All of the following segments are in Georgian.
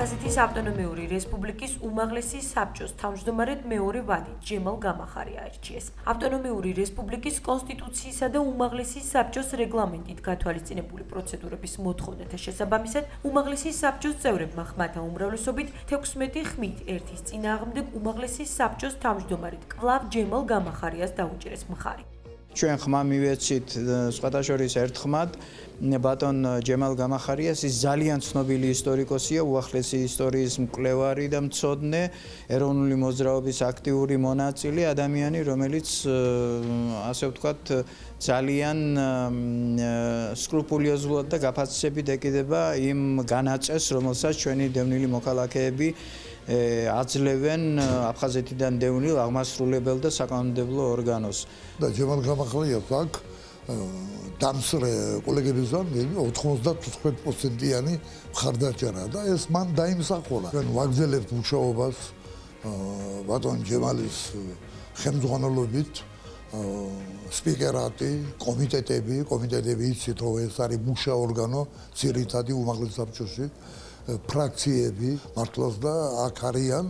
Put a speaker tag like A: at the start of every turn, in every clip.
A: აფხაზეთის ავტონომიური რესპუბლიკის უმაღლესი საბჭოს თავმჯდომარედ მეორე ვადით ჯემალ გამახარია აირჩიეს. ავტონომიური რესპუბლიკის კონსტიტუციისა და უმაღლესი საბჭოს რეგლამენტით გათვალისწინებული პროცედურების მოთხოვნათა შესაბამისად უმაღლესი საბჭოს წევრებმა ხმათა უმრავლესობით 16 ხმით ერთის წინააღმდეგ უმაღლესი საბჭოს თავმჯდომარედ კვლავ ჯემალ გამახარიას დაუჭერეს მხარი.
B: ჩვენ ხმა მივეცით სხვათა შორის ერთხმად ბატონ ჯემალ გამახარიას ის ძალიან ცნობილი ისტორიკოსია, უახლესი ისტორიის მკვლევარი და მცოდნე, ეროვნული მოძრაობის აქტიური მონაწილე, ადამიანი, რომელიც ასე ვთქვათ, ძალიან სკრუპულიოზულად და გაფაცისებით ეკიდება იმ განაწესს, რომელსაც ჩვენი დევნილი მოქალაქეები აძლევენ აფხაზეთიდან დევნილ აღმასრულებელ და საკანონმდებლო ორგანოს.
C: და ჯემალ გამახარიას აქ დამსრე კოლეგებისგან 95%-იანი მხარდაჭერა და ეს მან დაიმსახურა. ჩვენ ვაგრძელებთ მუშაობას ბატონ ჯემალის ხელმძღვანელობით, სპიკერატი, კომიტეტები იცით რომ ეს არის მუშა ორგანო, ძირითადი უმაღლეს საბჭოში, ფრაქციები მართლაც და აქ არიან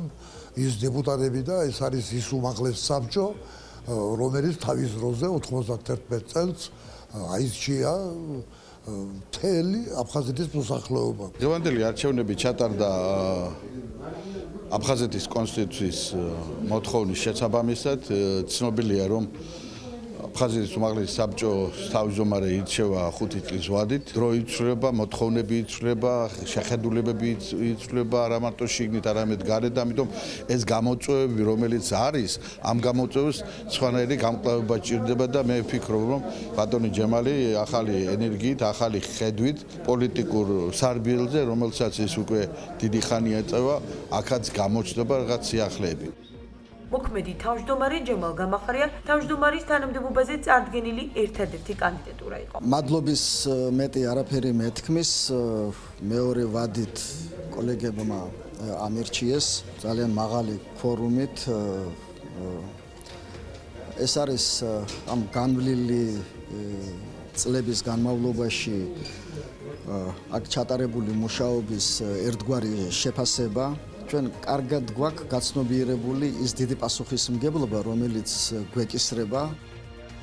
C: ის დეპუტატები და ეს არის ის უმაღლეს საბჭო, რომელიც თავის დროზე 91 წელს აირჩია მთელი აფხაზეთის მოსახლეობა.
D: დღევანდელი არჩევნები ჩატარდა აფხაზეთის კონსტიტუციის მოთხოვნის შესაბამისად. ცნობილია, რომ აფხაზეთის უმაღლესი საბჭოს თავმჯდომარე ირჩევა 5 წლის ვადით. დრო იცვლება, მოთხოვნები იცვლება, შეხედულებები იცვლება არა მარტო შიგნით, არამედ გარეთ. ამიტომ ეს გამოწვევები, რომელიც არის, ამ გამოწვევებს სხვანაირი გამკლავება ჭირდება და მე ვფიქრობ, რომ ბატონი ჯემალი ახალი ენერგიით, ახალი ხედვით პოლიტიკურ სარბიელზე, რომელსაც ის უკვე დიდი ხანი ეწევა, აქაც გამოჩნდება რაღაც სიახლეები.
A: მოქმედი თავმჯდომარე ჯემალ გამახარია თავმჯდომარის თანამდებობაზე წარდგენილი ერთადერთი კანდიდატურა იყო.
E: მადლობის მეტი არაფერი მეთქმის, მეორე ვადით კოლეგებმა ამირჩიეს ძალიან მაღალი ქვორუმით. ეს არის ამ განვლილი წლების განმავლობაში აქ ჩატარებული მუშაობის ერთგვარი შეფასება. ჩვენ კარგად გვაქვს გაცნობიერებული ის დიდი პასუხისმგებლობა, რომელიც გვეკისრება.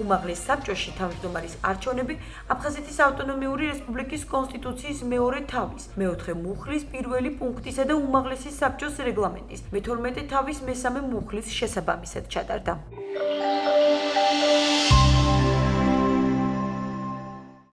A: უმაღლეს საბჭოში თავმჯდომარის არჩევნები აფხაზეთის ავტონომიური რესპუბლიკის კონსტიტუციის მეორე თავის, მეოთხე მუხლის პირველი პუნქტისა და უმაღლესი საბჭოს რეგლამენტის, მე-12 თავის მესამე მუხლის შესაბამისად ჩატარდა.